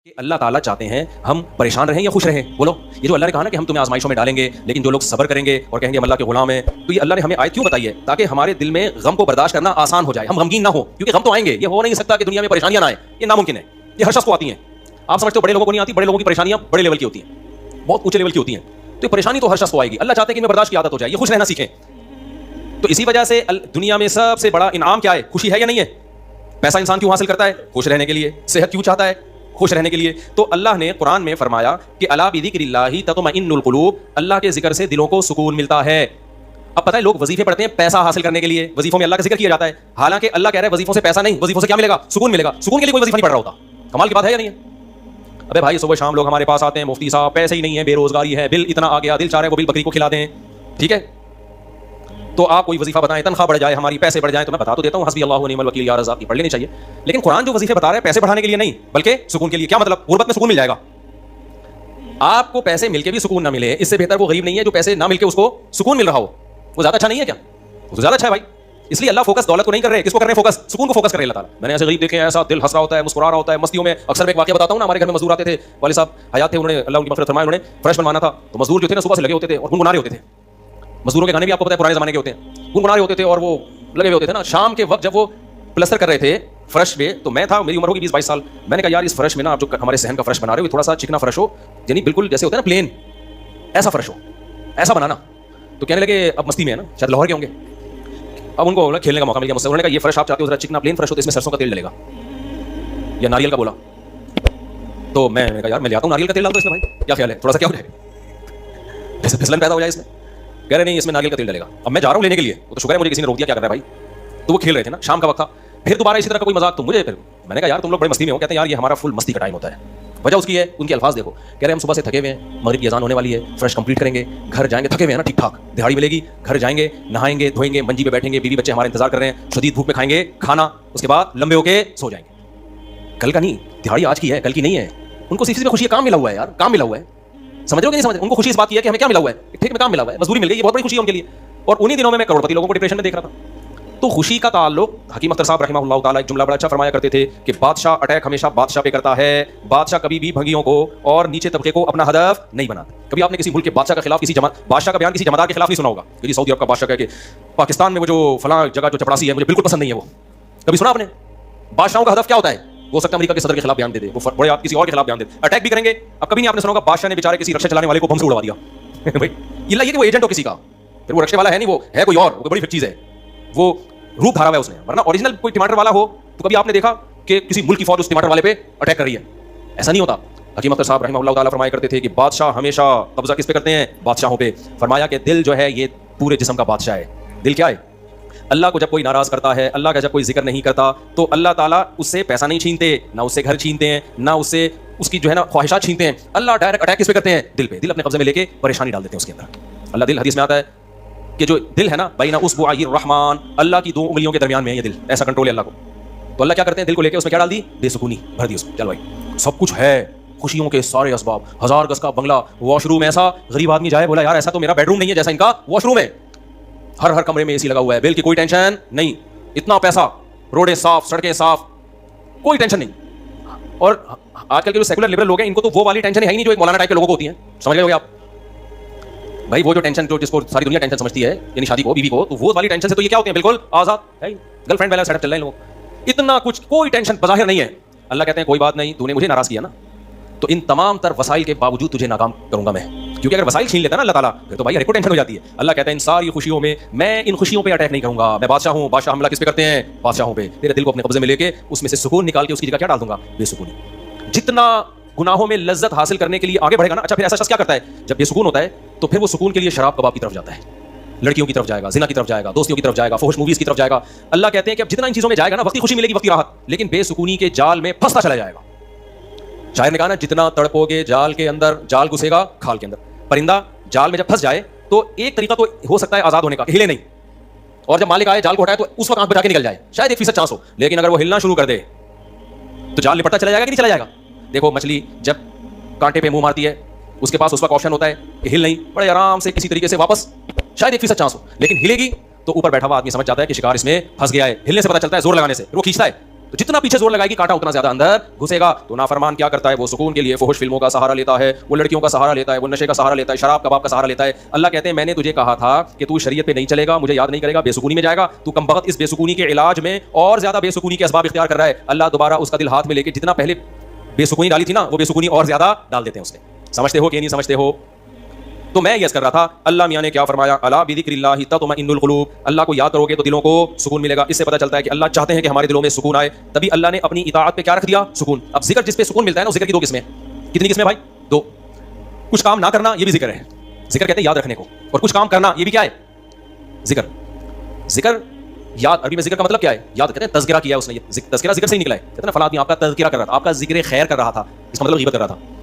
कि अल्लाह ताला चाहते हैं हम परेशान रहें या खुश रहें। बोलो, ये जो अल्लाह ने कहा ना कि हम तुम्हें आजमाइशों में डालेंगे, लेकिन जो लोग सब्र करेंगे और कहेंगे हम अल्लाह के गुलाम हैं, तो ये अल्लाह ने हमें आयत क्यों बताई है? ताकि हमारे दिल में गम को बर्दाश्त करना आसान हो जाए, हम गमगीन ना हो, क्योंकि गम तो आएंगे। ये हो नहीं सकता कि दुनिया में परेशानियां ना आए, ये नामुमकिन है। ये हर शख्स को आती हैं। आप समझते हो बड़े लोगों को नहीं आती? बड़े लोगों की परेशानियां बड़े लेवल की होती हैं, बहुत ऊंचे लेवल की होती हैं। तो ये परेशानी तो हर शख्स को आएगी। अल्लाह चाहते हैं कि इनमें बर्दाश्त की आदत हो जाए, ये खुश रहना सीखें। तो इसी वजह से दुनिया में सबसे बड़ा इनाम क्या है? खुशी है या नहीं है? पैसा इंसान क्यों हासिल करता है? खुश रहने के लिए। सेहत क्यों चाहता है? खुश रहने के लिए। तो अल्लाह ने कुरान में फरमाया कि अला बिज़िक्रिल्लाहि तत्मइन्नुल कुलूब, अल्लाह के जिक्र से दिलों को सुकून मिलता है। अब पता है लोग वजीफे पढ़ते हैं पैसा हासिल करने के लिए, वजीफों में अल्लाह का जिक्र किया जाता है, हालांकि अल्लाह कह रहा है वजीफों से पैसा नहीं, वजीफों से क्या मिलेगा? सुकून मिलेगा। सुकून के लिए कोई वजीफा नहीं पढ़ रहा होता। कमाल की बात है या नहीं है? अबे भाई सुबह शाम लोग हमारे पास आते हैं, मुफ्ती साहब पैसे ही नहीं है, बेरोजगारी है, बिल इतना आ गया, दिल चाह रहा है वो बिल बकरी को खिला दें, ठीक है? तो आप कोई वजीफा बताएं, तनख्वाह बढ़ जाए, हमारी पैसे बढ़ जाए, तो मैं बता तो देता हूं हस्बी अल्लाह व निअमल वकील या रज़ाक, पढ़ लेनी चाहिए। लेकिन कुरान जो वजीफे बता रहा है पैसे बढ़ाने के लिए नहीं, बल्कि सुकून के लिए। क्या मतलब? गुर्बत में सुकून मिल जाएगा। आपको पैसे मिलके भी सुकून ना मिले, इससे बेहतर वो गरीब नहीं है जो पैसे ना मिलके उसको सुकून मिल रहा हो। वो ज्यादा अच्छा नहीं है क्या? वो तो ज्यादा अच्छा है भाई। इसलिए अल्लाह फोकस दौलत को नहीं कर रहे, किसको कर रहे हैं फोकस? सुकून को फोकस कर रहे हैं अल्लाह ताला। मैंने ऐसे गरीब देखे हैं, ऐसा दिल हंस रहा होता है, मुस्कुरा रहा होता है मस्तियों में। अक्सर मैं एक वाकया बताता हूं ना, हमारे घर में मजदूर आते थे, वाले साहब हयात थे, उन्होंने अल्लाह उनकी मग़फ़िरत फरमाए, उन्होंने फ्रेश बनवाना था। तो मजदूर जो थे ना सुबह से लगे होते थे और गुनगुना रहे होते थे। मजदूरों के गाने भी आपको पता है पुराने जमाने के होते हैं, गुनगुना रहे होते थे और वो लगे हुए होते थे ना। शाम के वक्त जब वो प्लस्तर कर रहे थे फर्श पे, तो मैं था, मेरी उम्र होगी 20-22 साल। मैंने कहा यार इस फर्श में ना आप जो हमारे सहन का फर्श बना रहे हो थोड़ा सा चिकना फर्श हो, यानी बिल्कुल जैसे होता है ना प्लेन, ऐसा फर्श हो, ऐसा बनाना। तो कहने लगे, अब मस्ती में है ना, शायद लाहौर के होंगे, अब उनको बोला खेलने का मौका मिल गया मुझसे। उन्होंने कहा ये फर्श आप चाहते हो जरा चिकना प्लेन फर्श हो तो इसमें सरसों का तेल डलेगा या नारियल का। बोला तो मैंने कहा यार मैं ले आता हूँ नारियल का तेल, डाल दो इसमें भाई, क्या ख्याल है? थोड़ा सा क्या हो जाएगा, जैसे फिसलन पैदा हो जाए इसमें। कह रहे नहीं इसमें नारियल का तेल डलेगा। अब मैं जा रहा हूँ लेने के लिए, वो तो शुक्र है मुझे किसी ने रोक दिया, क्या कर रहा है भाई? तो वो खेल रहे थे ना, शाम का वक्त था। फिर दोबारा इसी तरह का कोई मजाक, तो मुझे फिर मैंने कहा यार तुम लोग बड़े मस्ती में हो। कहते हैं यार ये हमारा फुल मस्ती का टाइम होता है। वजह उसकी है, उनके अल्फाज देखो, कह रहे हम सुबह से थके हुए हैं, मगरिब की अजान होने वाली है, फ्रेश कंप्लीट करेंगे, घर जाएंगे, थके हुए हैं ना, ठीक ठाक दिहाड़ी मिलेगी, घर जाएंगे, नहाएंगे धोएंगे, मंजी पे बैठेंगे, बीवी बच्चे हमारे इंतजार कर रहे हैं, शदीद भूख में खाएंगे खाना, उसके बाद लंबे होके सो जाएंगे। कल का नहीं, दिहाड़ी आज की है, कल की नहीं है। उनको इसी में खुशी है, काम मिला हुआ है यार, काम मिला हुआ है। समझ रहे हो कि नहीं समझ? उनको खुशी इस बात की है कि हमें क्या मिला हुआ है, ठीक में काम मिला हुआ है, मजदूरी मिल गई, ये बहुत बड़ी खुशी है उनके लिए। और उन्हीं दिनों में मैं करोड़पति लोगों को डिप्रेशन में देख रहा था। तो खुशी का ताल्लुक, हकीम अख्तर साहब रहमहुल्लाह ताला एक जुमला बड़ा अच्छा फरमाया करते थे कि बादशाह अटैक हमेशा बादशाह पे करता है, बादशाह कभी भी भंगियों को और नीचे तबके को अपना हदफ नहीं बनाता। कभी आपने किसी मुल्क के बादशाह के खिलाफ किसी बादशाह का बयान किसी जमादार के खिलाफ नहीं सुना होगा कि सऊदी अरब का बादशाह कहे कि पाकिस्तान में वो जो फलां जगह जो चपरासी है मुझे बिल्कुल पसंद नहीं है। वो कभी सुना आपने? बादशाहों का हदफ क्या होता है? हो सकता है अमेरिका के सदर के खिलाफ बयान दे दे, वो बड़े आप किसी और के खिलाफ बयान दे, अटैक भी करेंगे। अब कभी नहीं आपने सुना होगा बादशाह ने बेचारे किसी रक्षा चलाने वाले को बम से उड़वा दिया भाई ये कि वो एजेंट हो किसी का, फिर वो रक्षा वाला है नहीं, वो है कोई और, वो बड़ी चीज है, वो रूप धारा हुआ है उसने। वरना ओरिजिनल कोई टमाटर वाला हो तो कभी आपने देखा कि किसी मुल्क की फौज उस टमाटर वाले पे अटैक कर रही है? ऐसा नहीं होता। हकीम अख्तर साहब रहमहुल्लाह ताला फरमाया करते थे कि बादशाह हमेशा कब्जा किस पे करते हैं? बादशाहों पे। फरमाया कि दिल जो है ये पूरे जिस्म का बादशाह है। दिल क्या है? अल्लाह को जब कोई नाराज करता है, अल्लाह का जब कोई जिक्र नहीं करता, तो अल्लाह ताला उससे पैसा नहीं छीनते, ना उससे घर छीनते हैं, ना उससे उसकी जो है ना ख्वाहिशात छीनते हैं। अल्लाह डायरेक्ट अटैक किस पे करते हैं? दिल पे। दिल अपने कब्जे में लेके परेशानी डाल देते हैं उसके अंदर। अल्लाह दिल, हदीस में आता है कि जो दिल है ना बैना उसबुअयिर रहमान, अल्लाह की दो उंगलियों के दरमियान में है ये दिल, ऐसा कंट्रोल है अल्लाह को। तो अल्लाह क्या करते हैं? दिल को लेके उसमें क्या डाल दी? बेसुकूनी भर दी उसमें। चल भाई सब कुछ है, खुशियों के सारे असबाब, 1000 गज का बंगला, वॉशरूम ऐसा, गरीब आदमी जाए बोला यार ऐसा तो मेरा बेडरूम नहीं है जैसा इनका वॉशरूम है, हर कमरे में एसी लगा हुआ है, बिल की कोई टेंशन नहीं, इतना पैसा, रोडें साफ, सड़कें साफ, कोई टेंशन नहीं। और आजकल के जो सेकुलर लिबरल लोग हैं इनको तो वो वाली टेंशन है ही नहीं जो एक मौलाना टाइप के लोगों को होती है। समझ गए आप भाई? वो जो टेंशन जो जिसको सारी दुनिया टेंशन समझती है, यानी शादी को, बीवी को, तो वो वाली टेंशन से तो ये क्या होते हैं? बिल्कुल आजाद है, गर्लफ्रेंड वाला सेटअप चल रहे हैं लोग, इतना कुछ, कोई टेंशन बज़ाहिर नहीं है। अल्लाह कहते हैं कोई बात नहीं, तूने मुझे नाराज किया ना, तो इन तमाम तर वसाइल के बावजूद तुझे नाकाम करूंगा मैं, क्योंकि अगर वसाइल छीन लेता ना अल्लाह ताला फिर तो भाई हर को टेंशन हो जाती है। अल्लाह कहता है इन सारी खुशियों में मैं इन खुशियों पे अटैक नहीं करूंगा, मैं बादशाह हूं, बादशाह हमला किस पे करते हैं? बादशाहों पे। तेरे दिल को अपने कब्जे में लेके उसमें से सुकून निकाल के उसकी जगह क्या डाल दूंगा? बेसुकूनी। जितना गुनाहों में लज्जत हासिल करने के लिए आगे बढ़ेगा ना, अच्छा फिर ऐसा शख्स क्या करता है? जब बेसुकून होता है तो फिर वो सुकून के लिए शराब कबाब की तरफ जाता है, लड़कियों की तरफ जाएगा, जिना की तरफ जाएगा, दोस्तियों की तरफ जाएगा, फहुश मूवीज की तरफ जाएगा। अल्लाह कहते हैं कि अब जितना इन चीजों में जाएगा ना, वक्ती खुशी मिलेगी, वक्ती राहत, लेकिन बेसुकूनी के जाल में फंसता चला जाएगा। शायर ने कहा ना, जितना तड़पोगे जाल के अंदर, जाल घुसेगा खाल के अंदर। परिंदा जाल में जब फंस जाए तो एक तरीका तो हो सकता है आजाद होने का, हिले नहीं, और जब मालिक आए जाल को हटाए तो उस वक्त आंख बचा के निकल जाए, शायद 1% चांस हो। लेकिन अगर वो हिलना शुरू कर दे तो जाल लिपटता चला जाएगा कि नहीं चला जाएगा? देखो मछली जब कांटे पे मुंह मारती है, उसके पास उस वक्त ऑप्शन होता है कि हिल नहीं, बड़े आराम से किसी तरीके से वापस, शायद 1% चांस हो, लेकिन हिलेगी तो ऊपर बैठा हुआ आदमी समझ जाता है कि शिकार इसमें फंस गया है। हिलने से पता चलता है, जोर लगाने से, वो खींचता है, तो जितना पीछे जोर लगाएगी कांटा उतना ज्यादा अंदर घुसेगा। तो नाफरमान क्या करता है, वो सुकून के लिए फुहुश फिल्मों का सहारा लेता है, वो लड़कियों का सहारा लेता है, वो नशे का सहारा लेता है, शराब कबाब का सहारा लेता है। अल्लाह कहते हैं मैंने तुझे कहा था कि तू शरीयत पे नहीं चलेगा, मुझे याद नहीं करेगा, बेसुकूनी में जाएगा, तू कमबख्त इस बेसुकूनी के इलाज में और ज्यादा बेसुकूनी के असबाब इख्तियार कर रहा है। अल्लाह दोबारा उसका दिल हाथ में लेके जितना पहले बेसुकूनी डाली थी ना, वो बेसुकूनी और ज्यादा डाल देते हैं उसने। समझते हो कि नहीं समझते हो? तो मैं यस कर रहा था, अल्लाह मियां ने क्या फरमाया, अला बिज़िक्रिल्लाहि तत्मइन्नुल क़ुलूब, अल्लाह को याद करोगे तो दिलों को सुकून मिलेगा। इससे पता चलता है कि अल्लाह चाहते हैं कि हमारे दिलों में सुकून आए, तभी अल्लाह ने अपनी इताअत पे क्या रख दिया, सुकून। अब जिक्र जिस पे सुकून मिलता है ना, जिक्र की दो किस्में। कितनी किस्में भाई? दो। कुछ काम ना करना ये भी जिक्र है, जिक्र कहते हैं याद रखने को, और कुछ काम करना ये भी क्या है, जिक्र। जिक्र याद, अरबी में जिक्र का मतलब क्या है, याद कहते हैं, तज़किरा किया उसने, तज़किरा जिक्र से ही निकला है। कहते हैं फलां आदमी आपका तज़किरा कर रहा था, आपका जिक्र खैर कर रहा था, इसका मतलब गीबत कर रहा था।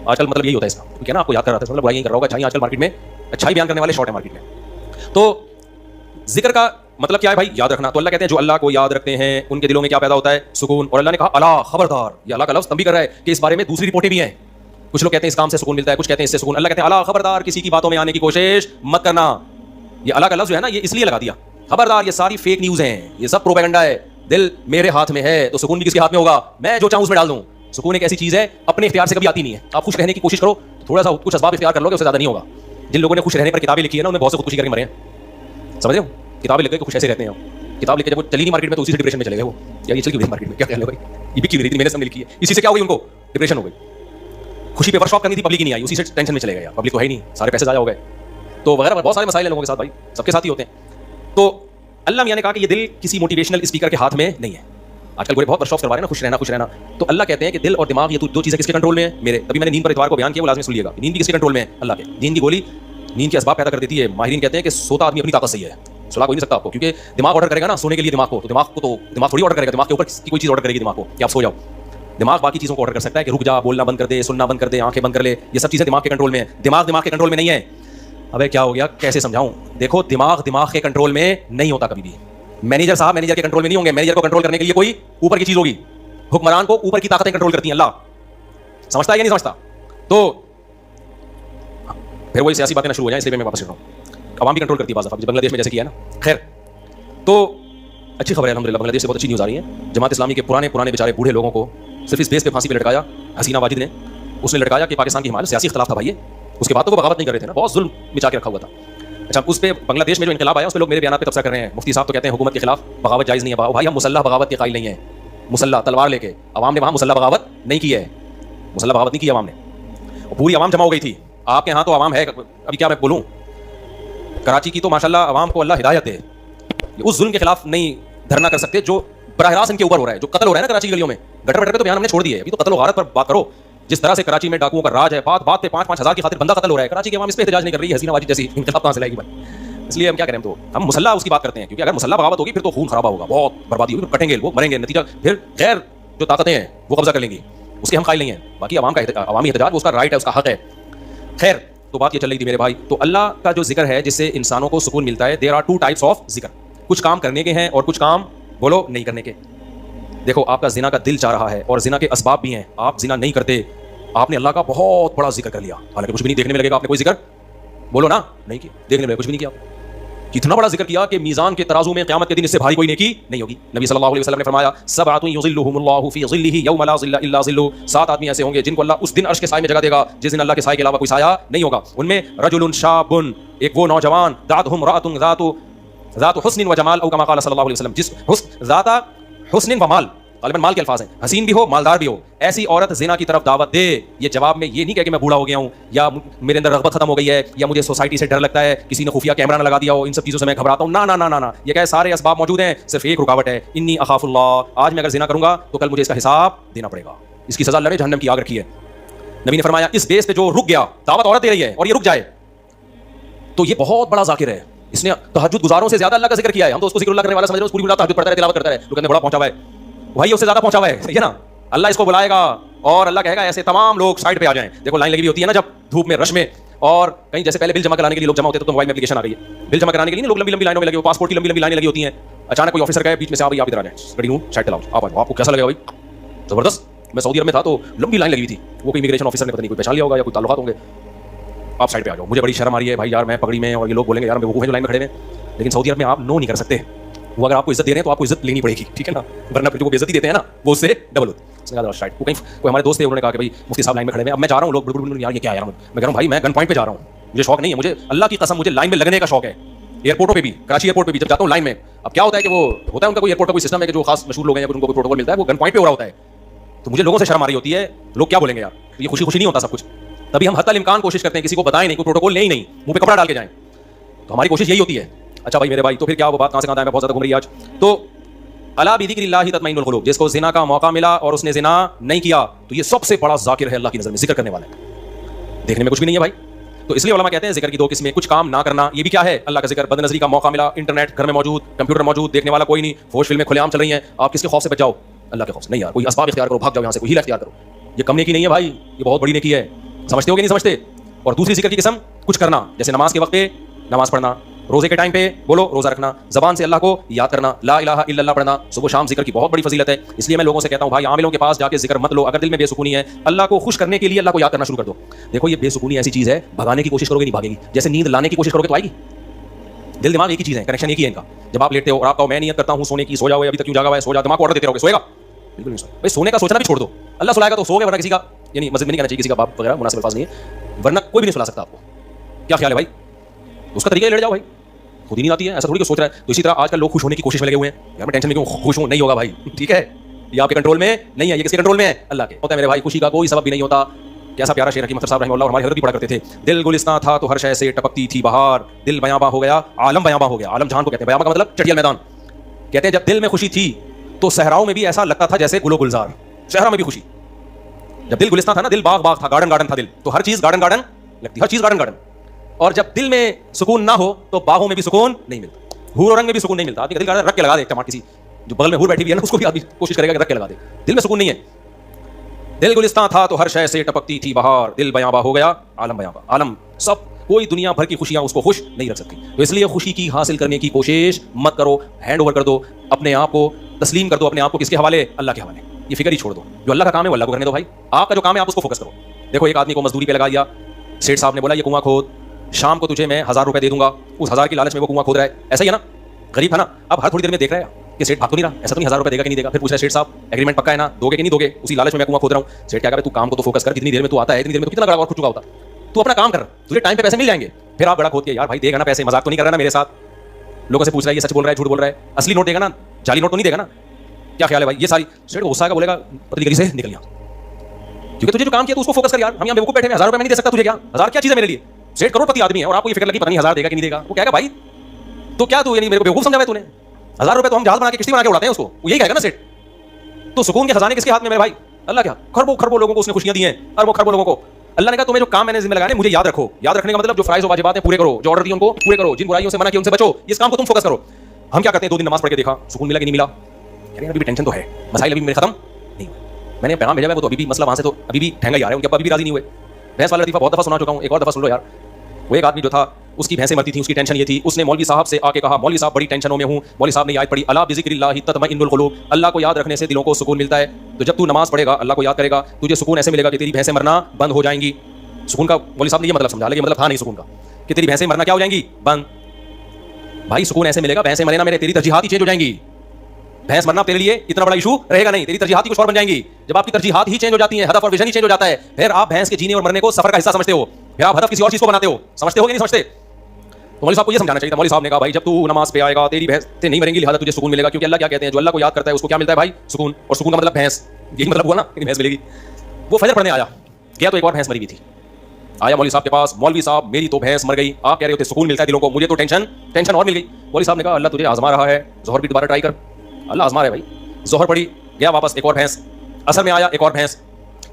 आजकल मतलब यही होता है इसका, क्या ना आपको याद कर रहा था, मतलब बुराई कर रहा होगा। चाहिए आजकल मार्केट में अच्छाई बयान करने वाले शॉर्ट है मार्केट में। तो जिक्र का मतलब क्या है भाई, याद रखना। तो अल्लाह कहते हैं जो अल्लाह को याद रखते हैं उनके दिलों में क्या पैदा होता है, सुकून। और अल्लाह ने कहा अला खबरदार, ये अल्लाह का लफ्ज़ तंबीह कर रहा है कि इस बारे में दूसरी रिपोर्टें भी हैं। कुछ लोग कहते हैं इस काम से सुकून मिलता है, कुछ कहते हैं इससे सुकून। अल्लाह कहते हैं अला खबरदार, किसी की बातों में आने की कोशिश मत करना। ये अल्लाह का लफ्ज़ जो है ना, ये इसलिए लगा दिया, खबरदार ये सारी फेक न्यूज़ हैं, ये सब प्रोपेगेंडा है। दिल मेरे हाथ में है तो सुकून भी किसके हाथ में होगा, मैं जो चाहूँ उसमें डाल दूँ। सुकून एक ऐसी चीज़ है अपने इख्तियार से कभी आती नहीं है। आप खुश रहने की कोशिश करो, थोड़ा सा कुछ असबाब इख्तियार कर लोगे, उससे ज़्यादा नहीं होगा। जिन लोगों ने खुश रहने पर किताबें लिखी है ना, उन्हें बहुत से खुदकुशी करके मरे हैं। समझ रहे हो? किताबें लिख के खुश ऐसे रहते हैं। किताब लिख के जब वो चली नहीं मार्केट में तो उसी से डिप्रेशन में चले गए वो। यार ये चल क्यों रही मार्केट में, क्या ख्याल है भाई, ये भी क्यों रही थी, मैंने समझ लिखी है, इसी से क्या हुई उनको, डिप्रेशन हो गई। खुशी पे वर्कशॉप करनी थी, पब्लिक ही नहीं आई, उसी से टेंशन में चले गए। पब्लिक तो है ही नहीं, सारे पैसे ज़ाया हो गए, तो वगैरह बहुत सारे मसाइल हैं लोगों के साथ भाई, सबके साथ ही होते हैं। तो अल्लाह मियां ने कहा कि ये दिल किसी मोटिवेशनल स्पीकर के हाथ में नहीं है। आजकल पूरे बहुत वर्कशॉप करवा रहे हैं ना, खुश रहना खुश रहना। तो अल्लाह कहते हैं कि दिल और दिमाग ये दो चीज़ें किसके कंट्रोल में है, मेरे। तभी मैंने नींद पर इतवार को बयान किया, वो लाज़मी सुन लीजिएगा। नींद भी किसके कंट्रोल में है, अल्लाह के। नींद की गोली नींद के असबाब पैदा कर देती है। माहिरीन कहते हैं कि सोता आदमी अपनी ताकत से ही है, सुला कोई नहीं सकता आपको, क्योंकि दिमाग ऑर्डर करेगा ना सोने के लिए दिमाग को, तो दिमाग थोड़ी ऑर्डर करेगा, दिमाग के ऊपर कोई चीज़ ऑर्डर करेगी दिमाग को कि आप सो जाओ। दिमाग बाकी चीज़ों को ऑर्डर कर सकता है कि रुक जा, बोलना बंद कर दे, सुनना बंद कर दे, आंखें बंद कर ले, ये सब चीज़ें दिमाग के कंट्रोल में है। दिमाग के कंट्रोल में नहीं है। अबे क्या हो गया, कैसे समझाऊं? देखो दिमाग के कंट्रोल में नहीं होता कभी भी। मैनेजर साहब मैनेजर के कंट्रोल में नहीं होंगे। मैनेजर को कंट्रोल करने के लिए कोई ऊपर की चीज़ होगी। हुक्मरान को ऊपर की ताकतें कंट्रोल करती हैं, अल्लाह। समझता है या नहीं समझता? तो फिर वही सियासी बातें ना शुरू हो जाए, इसलिए मैं वापस कर रहा हूँ। अवाम भी कंट्रोल करती है बाज़ दफ़ा, बांग्लादेश में जैसे किया है ना। खैर, तो अच्छी खबर है अल्हम्दुलिल्लाह, बांग्लादेश से बहुत अच्छी न्यूज़ आ रही है। जमात इस्लामी के पुराने बेचारे बूढ़े लोगों को सिर्फ इस बेस पे फांसी पे लटकाया हसीना वाजिद ने। उसने लटकाया कि पाकिस्तान की हिमायत, सियासी इख्तिलाफ था भाई, उसके बाद तो वो बगावत नहीं कर रहे थे ना, बहुत जुल्म मिचा के रखा हुआ था। अच्छा, उस पर बांग्लादेश में जो इनकलाब आया उस पर लोग मेरे बयान पे तबसरा कर रहे हैं। मुफ्ती साहब तो कहते हैं हुकूमत के खिलाफ बगावत जायज़ नहीं है। भाई हम मुसल्लह बगावत के कायल नहीं है। मुसल्ला तलवार लेके अवाम ने वहाँ मुसल्ला बगावत नहीं की है, मुसल्ला बगावत नहीं की अवाम ने। पूरी अवाम जमा हो गई थी। आपके यहाँ तो अवाम है, अभी क्या मैं बोलूँ, कराची की तो माशाल्लाह अवाम को अल्लाह हिदायत दे, उस जुल्म के खिलाफ नहीं धरना कर सकते जो बराह रास्त इनके ऊपर हो रहा है, जो कत्ल हो रहा है ना कराची गलियों में। गटर वटर पे तो बयान हमने छोड़ दिए, अभी तो कत्ल गारत पर बात करो। जिस तरह से कराची में डाकुओं का राज है, बात बात पे 5-5 हज़ार की खातिर बंदा कत्ल हो रहा है। कराची की अवाम इस पे एहतजाज नहीं कर रही है, हसीना वाजिद जैसी इनकलाब कहाँ से लाएगी भाई? इसलिए हम क्या करें, तो हम मुसल्ला उसकी बात करते हैं, क्योंकि अगर मुसल्ला बगावत होगी फिर तो खून खराबा होगा, बहुत बर्बादी होगी, कटेंगे लोग, मरेंगे, नतीजा फिर गैर जो ताकतें हैं वो कब्जा कर लेंगी, उसके हम कायल नहीं है। बाकी अवाम का अवामी एहतजाज उसका राइट है, उसका हक है। खैर, तो बात ये चल रही थी मेरे भाई, तो अल्लाह का जो जिक्र है जिससे इंसानों को सुकून मिलता है, देयर आर 2 टाइप्स ऑफ जिक्र। कुछ काम करने के हैं और कुछ काम बोलो नहीं करने के। देखो आपका जिना का दिल चाह रहा है और जिना के असबाब भी हैं, आप जिना नहीं करते, आपने अल्लाह का बहुत बड़ा जिक्र कर लिया, हालांकि कुछ भी नहीं देखने में लगेगा आपने कोई जिक्र, बोलो ना, नहीं किया, देखने में कुछ भी नहीं किया। कितना बड़ा जिक्र किया कि मीज़ान के तराजू में क़यामत के दिन इससे भारी कोई नेकी नहीं होगी। नबी सल्लल्लाहु अलैहि वसल्लम ने फरमाया, सबअतुन युज़िल्लुहुमुल्लाहु फ़ी ज़िल्लिही यौम ला ज़िल्ला इल्ला ज़िल्लुहु। 7 आदमी ऐसे होंगे जिनको अल्लाह उस दिन अर्श के साए में जगह देगा जिस दिन अल्लाह के साए के अलावा कोई साया नहीं होगा। उनमें रजुलुन शाबुन, एक वो नौजवान, दातहुम राअतुन ज़ातु हुस्निन व जमाल, औ कमा क़ाल सल्लल्लाहु अलैहि वसल्लम, जिस ज़ाता हुस्निन व माल, गालिबन माल के अल्फाज हैं, हसीन भी हो मालदार भी हो, ऐसी औरत ज़िना की तरफ दावत दे। ये जवाब में ये नहीं कहे कि मैं बूढ़ा हो गया हूँ या मेरे अंदर रग़बत खत्म हो गई है या मुझे सोसाइटी से डर लगता है, किसी ने खुफिया कैमरा ना लगा दिया हो, इन सब चीज़ों से मैं घबराता हूँ। ना ना ना ना ना, ये कहे सारे असबाब मौजूद हैं, सिर्फ एक रुकावट है, इन्नी अखाफुल्लाह, आज मैं अगर ज़िना करूँगा तो कल मुझे इसका हिसाब देना पड़ेगा, इसकी सज़ा लड़े, जहन्नम की आग रखी है। नबी ने फरमाया इस बेस पे जो रुक गया, दावत औरत दे रही है और ये रुक जाए तो ये बहुत बड़ा ज़ाकिर है, इसने तहज्जुद गुजारों से ज्यादा अल्लाह का जिक्र किया है। हम तो उसको जिक्रुल्लाह करने वाला समझ रहे हैं, पूरी रात तहज्जुद पढ़ता है, तिलावत करता है, लोग बड़ा पहुंचा हुआ है, भाई उससे ज्यादा पहुंचा हुआ है, सही है ना। अल्लाह इसको बुलाएगा और अल्लाह कहेगा ऐसे तमाम लोग साइड पे आ जाएं। देखो लाइन लगी हुई होती है ना जब धूप में, रश में, और कहीं जैसे पहले बिल जमा कराने के लिए लोग जमा होते थे, तो मोबाइल में एप्लीकेशन आ गई है, बिल जमा कराने के लिए लोग लंबी लंबी लाइनों में लगे, पासपोर्ट की लंबी लंबी लाइनें लगी होती हैं। अचानक कोई ऑफिसर कहे बीच में से, आप इधर आ जाए, गाड़ी हूँ साइड चलाओ, आप आपको कैसा लगेगा भाई? जबरदस्त। मैं सऊदी अरब में था तो लंबी लाइन लगी हुई थी, वो कोई इमिग्रेशन ऑफिसर ने पता नहीं कोई पहचान लिया होगा या कोई ताल्लुकात होंगे, आप साइड पे आ जाओ। मुझे बड़ी शर्म आ रही है भाई यार, मैं पगड़ी में, और ये लोग बोलेंगे यार बेवकूफ़ है जो लाइन में खड़े हैं, लेकिन सऊदी अरब में आप नो नहीं कर सकते। वो अगर आपको इज्जत दे रहे हैं तो आपको इज्जत लेनी पड़ेगी, ठीक है ना, वरना फिर जो बेइज्जती देते हैं ना वो उससे डबल होती है। वो कहीं कोई हमारे दोस्त थे, उन्होंने कहा कि भाई मुफ्ती साहब लाइन में खड़े हैं, अब मैं जा रहा हूँ, लोग यार ये क्या, यार मैं कह रहा हूँ भाई मैं गन पॉइंट पे जा रहा हूँ, मुझे शौक नहीं है, मुझे अल्लाह की कसम मुझे लाइन में लगने का शौक है। एयरपोर्टों पे भी, कराची एयरपोर्ट पे भी जब जाता हूँ लाइन में, अब क्या होता है कि वो होता है उनका कोई एयरपोर्ट का कोई सिस्टम है कि जो खास मशहूर लोग हैं या उनको कोई प्रोटोकॉल मिलता है, वो गन पॉइंट पे हो रहा होता है, तो मुझे लोगों से शर्म आ रही होती है, लोग क्या बोलेंगे यार, तो ये खुशी खुशी नहीं होता सब कुछ। तभी हम हत्तल इम्कान कोशिश करते हैं किसी को बताएं नहीं, कोई प्रोटोकॉल ले ही नहीं, मुंह पे कपड़ा डाल के जाएं, तो हमारी कोशिश यही होती है। अच्छा भाई मेरे भाई, तो फिर क्या वो बात कहां से कहां मैं बहुत ज्यादा घूम रही है आज। तो अला बिज़िक्रिल्लाहि तत्मइनुल कुलूब, जिसको जिना का मौका मिला और उसने जिना नहीं किया तो ये सबसे बड़ा जाकिर है अल्लाह की नजर में, जिक्र करने वाला है, देखने में कुछ भी नहीं है भाई। तो इसलिए उलमा कहते हैं जिक्र की दो किस्में, कुछ काम ना करना, ये भी क्या है अल्लाह का जिक्र, बदनजरी का मौका मिला, इंटरनेट घर में मौजूद, कंप्यूटर मौजूद, देखने वाला कोई नहीं, फौज फिल्में खुलेआम चल रही हैं, आप किसके खौफ से बच जाओ, अल्लाह के खौफ से नहीं यार, कोई असबाब इख्तियार करो, भाग जाओ यहाँ से, कोई हीला इख्तियार करो, ये कम नेकी नहीं है भाई, ये बहुत बड़ी नेकी है, समझते हो कि नहीं समझते। और दूसरी जिक्र की किस्म कुछ करना, जैसे नमाज के वक्त पे नमाज पढ़ना, रोजे के टाइम पे बोलो रोजा रखना, जबान से अल्लाह को याद करना, ला इलाहा इल्लल्लाह पढ़ना, सुबह शाम जिक्र की बहुत बड़ी फजीलत है। इसलिए मैं लोगों से कहता हूं भाई आमिलों के पास जाके जिक्र मत लो, अगर दिल में बेसुकूनी है अल्लाह को खुश करने के लिए अल्लाह को याद करना शुरू कर दो। देखो ये बेसुकूनी ऐसी चीज है, भगाने की कोशिश करोगे नहीं भागेगी, जैसे नींद लाने की कोशिश करोगे तो आएगी। दिल दिमाग एक ही चीज है, कनेक्शन एक ही है इनका। जब आप लेटते हो और आप कहो मैं नियत करता हूं सोने की, सो जाओ, अभी तक क्यों जागा हुआ है, सो जाओ, दिमाग को ऑर्डर देते रहोगे, सोएगा बिल्कुल नहीं। भाई सोने का सोचना भी छोड़ दो, अल्लाह सुलाएगा तो सोओगे, वरना किसी का यानी मस्जिद में नहीं कहना चाहिए, किसी का बाप वगैरह मुनासिब अल्फाज नहीं है, वरना कोई भी नहीं सुला सकता आपको। क्या ख्याल है भाई, उसका तरीका लेट जाओ भाई, खुद ही नहीं आती है, ऐसा थोड़ी सोच रहा है। तो इसी तरह आजकल लोग खुश होने की कोशिश में लगे हुए हैं, यार मैं टेंशन में क्यों खुश हूं, नहीं होगा भाई, ठीक है, ये आपके कंट्रोल में नहीं है, ये किसके कंट्रोल में है, अल्लाह के। होता है मेरे भाई, खुशी का कोई सबब भी नहीं होता। कैसा प्यारा शेर हकीम साहब रहमतुल्लाह और हमारे हज़रत भी पढ़ा करते थे, दिल गुलिस्तां था तो हर शय से टपकती थी बहार, दिल बयाबा हो गया आलम बयाबा हो गया। आलम जहान को कहते हैं, बयाबा का मतलब चटियल मैदान। कहते हैं जब दिल में खुशी थी तो सहराओं में भी ऐसा लगता था जैसे गुलो गुलजार, शहरों में भी खुशी। जब दिल गुलिस्तां था ना, दिल बाग बाग था, गार्डन गार्डन था दिल, तो हर चीज गार्डन गार्डन लगती, हर चीज गार्डन गार्डन। और जब दिल में सुकून ना हो तो बागों में भी सुकून नहीं मिलता, हूर और रंग में भी सुकून नहीं मिलता। आदमी का दिल गार्डन रख के लगा दे, टमाटर किसी जो बगल में हूर बैठी हुई है ना, उसको भी आदमी कोशिश करेगा कि रख के लगा दे, दिल में सुकून नहीं है। दिल गुलिस्तां था तो हर शय से टपकती थी बहार, दिल बयाबा हो गया आलम बयाबा। आलम सब, कोई दुनिया भर की खुशियां उसको खुश नहीं रख सकती। तो इसलिए खुशी की हासिल करने की कोशिश मत करो, हैंड ओवर कर दो अपने आप को, तस्लीम कर दो अपने आप को, किसके हवाले, अल्लाह के हवाले। ये फिक्र ही छोड़ दो, जो अल्लाह का काम है वो अल्लाह को करने दो भाई, आपका जो काम है आप उसको फोकस करो। देखो एक आदमी को मजदूरी पे लगा दिया, सेठ साहब ने बोला ये कुआं खोद, शाम को तुझे मैं 1000 रुपए दे दूंगा, उस 1000 की लालच में वो कुआं खोद रहा है, ऐसा ही है ना, गरीब था ना। अब हर थोड़ी देर में देख रहा है कि सेठ भाग तो नहीं रहा, ऐसा तो नहीं 1000 रुपए देगा कि नहीं देगा, फिर पूछ रहा है सेठ साहब एग्रीमेंट पक्का है ना, दोगे कि नहीं दोगे, उसी लालच में मैं कुआं खोद रहा हूँ। सेठ क्या कहे, तू काम को तो फोकस कर, जितनी देर में तू आता है इतनी देर में तू कितना बड़ा और खुद चुका होता, तू अपना काम कर, तुझे टाइम पे पैसे मिल जाएंगे। फिर आप बड़ा खोद के यार भाई देगा ना पैसे, मजाक तो नहीं कर रहा ना मेरे साथ, लोगों से पूछ रहा है ये सच बोल रहा है झूठ बोल रहा है, असली नोट देगा ना, जाली नोट तो नहीं देगा ना, क्या ख्याल है भाई। ये सारी सेठ को गुस्सा का बोलेगा पतली गली से निकल यहाँ, क्योंकि तुझे जो काम किया तू उसको फोकस कर यार, हम यहाँ बेवकूफ बैठे हैं, 1000 रुपए मैं नहीं दे सकता तुझे, क्या 1000 क्या चीज है मेरे लिए। सेठ करोड़पति आदमी है और आपको ये फिक्र लगी पता नहीं 1000 देगा कि नहीं देगा, वो कहेगा भाई तो क्या तू यानी मेरे को बेवकूफ समझा है तूने, 1000 रुपए तो हम जहाज बना के किश्ती बना के उड़ाते हैं उसको, वो यही कहेगा ना सेठ। तो सुकून के खजाने किसके हाथ में मेरे भाई, अल्लाह के हाथ। खरबों खरबों लोगों को उसने खुशियां दी हैं, अरबों खरबों लोगों को अल्लाह ने कहा तुम्हें जो काम मैंने जिम्मे लगाने मुझे याद रखो। याद रखने का मतलब जो फराइज और वाजिबात हैं पूरे करो, जो ऑर्डर दिए उनको पूरे करो, जिन बुराइयों से मना किया उनसे बचो, इस काम को तुम फोकस करो। हम क्या करते हैं, 2 दिन नमाज पढ़ के देखा सुकून मिला कि नहीं मिला, अभी भी टेंशन तो है, मसाइल अभी मेरे खत्म नहीं हुए, मैंने पैगाम भेजा है वो तो अभी भी मसला वहां से तो अभी भी ठहंगा ही आ रहे हैं, उनके अभी भी राजी नहीं हुए। भैंस वाला लतीफा बहुत दफा सुना चुका हूं, एक और दफा सुन लो यार। वो एक आदमी जो था उसकी भैंसें मरती थी, उसकी टेंशन ये थी, उसने मौलवी साहब से आके कहा मौलवी साहब बड़ी टेंशनों में हूं। मौलवी साहब ने आयत पढ़ी अला बिज़िक्रिल्लाहि तत्मइन्नुल कुलूब, अल्लाह को याद रखने से दिलों को सुकून मिलता है। तो जब तू नमाज पढ़ेगा अल्लाह को याद करेगा, तुझे सुकून ऐसे मिलेगा कि तेरी भैंसें मरना बंद हो जाएंगी। सुकून का मौलवी साहब ने ये मतलब समझा, लेकिन मतलब था नहीं सुकून का, कि तेरी भैंसें मरना क्या हो जाएंगी, बंद। भाई सुकून ऐसे मिलेगा, भैंसें मरे ना मेरे, तेरी तरजीहात ही चेंज हो जाएंगी। भैंस मरना तेरे लिए इतना बड़ा इशू रहेगा नहीं, तेरी तरजीहात ही कुछ और बन जाएंगी। जब आपकी तरजीहात ही चेंज हो जाती है, हदफ और विजन ही चेंज हो जाता है, फिर आप भैंस के जीने और मरने को सफर का हिस्सा समझते हो, फिर आप हदफ किसी और चीज को बनाते हो, समझते हो कि नहीं समझते। तो मौलवी साहब को ये समझाना चाहिए था। मौलवी साहब ने कहा भाई जब तू नमाज पे आएगा तेरी भैंसें नहीं मरेंगी, लिहाजा तुझे सुकून मिलेगा, क्योंकि अल्लाह क्या कहते हैं, जो अल्लाह को याद करता है उसको क्या मिलता है भाई, सुकून। और सुकून का मतलब भैंस, यही मतलब हुआ ना कि भैंस मिलेगी। वो फजर पढ़ने आया, गया तो एक और भैंस मरी हुई थी, आया मौलवी साहब के पास, मौलवी साहब मेरी तो भैंस मर गई, आप कह रहे होते सुकून मिलता है दिलों को, मुझे तो टेंशन और मिल गई। मौलवी साहब ने कहा अल्लाह तुझे आजमा रहा है, जोहर भी दोबारा ट्राई कर, अल्लाह आजमा रहा है भाई। जोहर पड़ी, गया वापस, एक और भैंस, असर में आया एक और भैंस,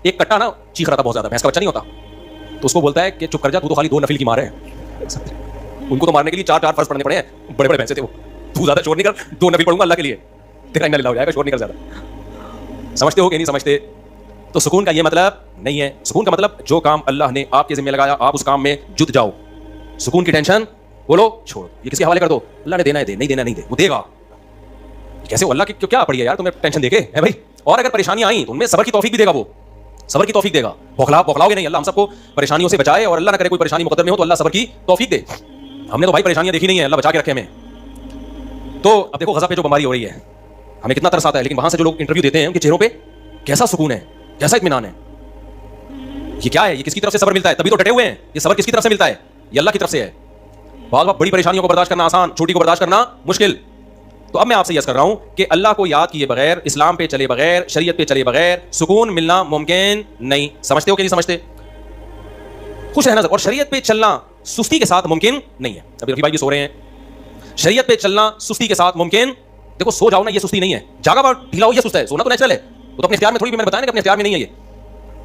एक कट्टा ना चीख रहा था बहुत ज्यादा, भैंस का बच्चा नहीं होता, तो उसको बोलता है कि चुप कर जा, तू तो खाली 2 नफिल की मार है, उनको तो मारने के लिए 4 फर्ज पढ़ने पड़े हैं, बड़े बड़े भैंसे थे वो, तू ज्यादा शोर नहीं कर, 2 नफिल पढ़ूंगा अल्लाह के लिए, तेरा इन्ना लिल्लाह हो जाएगा, शोर नहीं कर ज्यादा। समझते हो कि नहीं समझते। तो सुकून का ये मतलब नहीं है, सुकून का मतलब जो काम अल्लाह ने आपके जिम्मे लगाया आप उस काम में जुट जाओ। सुकून की टेंशन बोलो छोड़ो, ये किसके हवाले कर दो, अल्लाह ने देना है दे, नहीं देना नहीं दे, वो देगा। कैसे अल्लाह की क्या पड़ी है यार तुम्हें टेंशन देके है भाई। और अगर परेशानियां आई तो उनमें सबर की तौफीक भी देगा, वो सबर की तौफीक देगा। बौखलाओगे नहीं, अल्लाह हम सबको परेशानियों से बचाए, और अल्लाह ना करे कोई परेशानी मुकद्दर में हो तो अल्लाह सबर की तौफीक दे। हमने तो भाई परेशानियां देखी नहीं है, अल्लाह बचा के रखे हमें। तो अब देखो गजा पे जो बमबारी हो रही है, हमें कितना तरस आता है, लेकिन वहां से जो लोग इंटरव्यू देते हैं उनके चेहरों पे कैसा सुकून है, कैसा इत्मीनान है। ये क्या है? ये किसकी तरफ से सब्र मिलता है? तभी तो डटे हुए हैं। ये सब्र किसकी तरफ से मिलता है? ये अल्लाह की तरफ से है। बहुत बड़ी परेशानियों को बर्दाश्त करना आसान, छोटी को बर्दाश्त करना मुश्किल। तो अब मैं आपसे यह कर रहा हूं कि अल्लाह को याद किए बगैर, इस्लाम पे चले बगैर, शरीयत पे चले बगैर सुकून मिलना मुमकिन नहीं। समझते हो कि नहीं समझते? खुश रहना और शरीयत पे चलना सुस्ती के साथ मुमकिन नहीं है। अभी रफी भाई भी सो रहे हैं, शरीयत पे चलना सुस्ती के साथ मुमकिन, देखो सो जाओ ना, ये सुस्ती नहीं है। जागा हुआ ढीला हो ये सुस्त है, सोना तो नेचुरल है। वो तो अपने इख्तियार में थोड़ी भी, मैंने बताया ना कि अपने इख्तियार में नहीं है ये।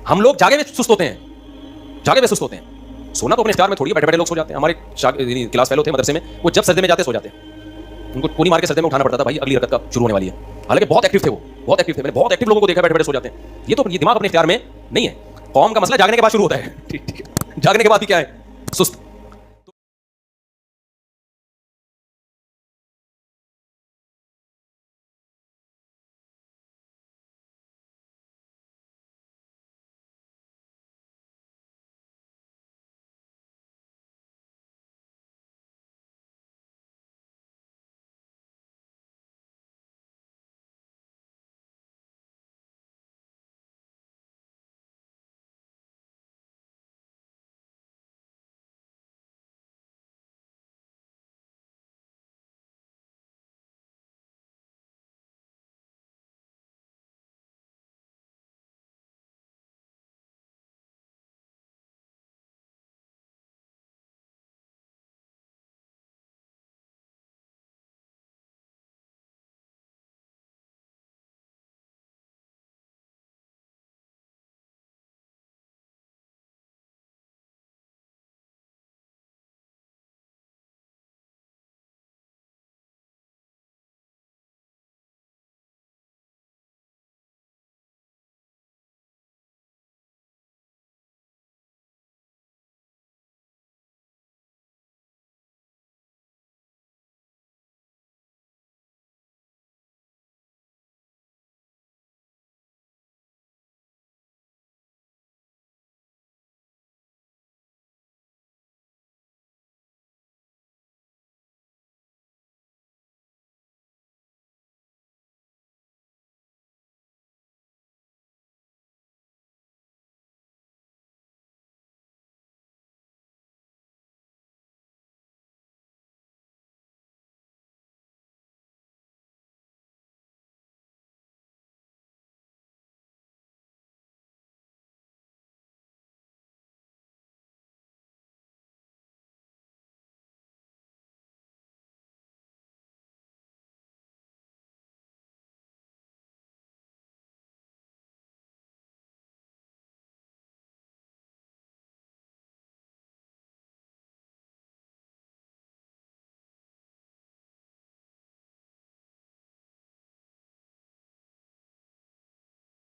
हम लोग जागे में सुस्त होते हैं, जागे में सुस्त होते हैं। सोना तो अपने इख्तियार में थोड़ी, बैठे बैठे लोग सो जाते हैं। हमारे क्लास फेलो थे मदरसे में, वो जब सजदे में जाते सो जाते हैं। उनको कोनी मार के सजदे में उठाना पड़ता था, भाई अगली रकत का शुरू होने वाली है। हालांकि बहुत एक्टिव थे वो, बहुत एक्टिव थे। मैंने बहुत एक्टिव लोगों को देखा बैठे बैठे सो जाते हैं। ये तो ये दिमाग अपने इख्तियार में नहीं है। कौम का मसला जागने के बाद शुरू होता है। ठीक है, जागने के बाद भी क्या है? सुस्त।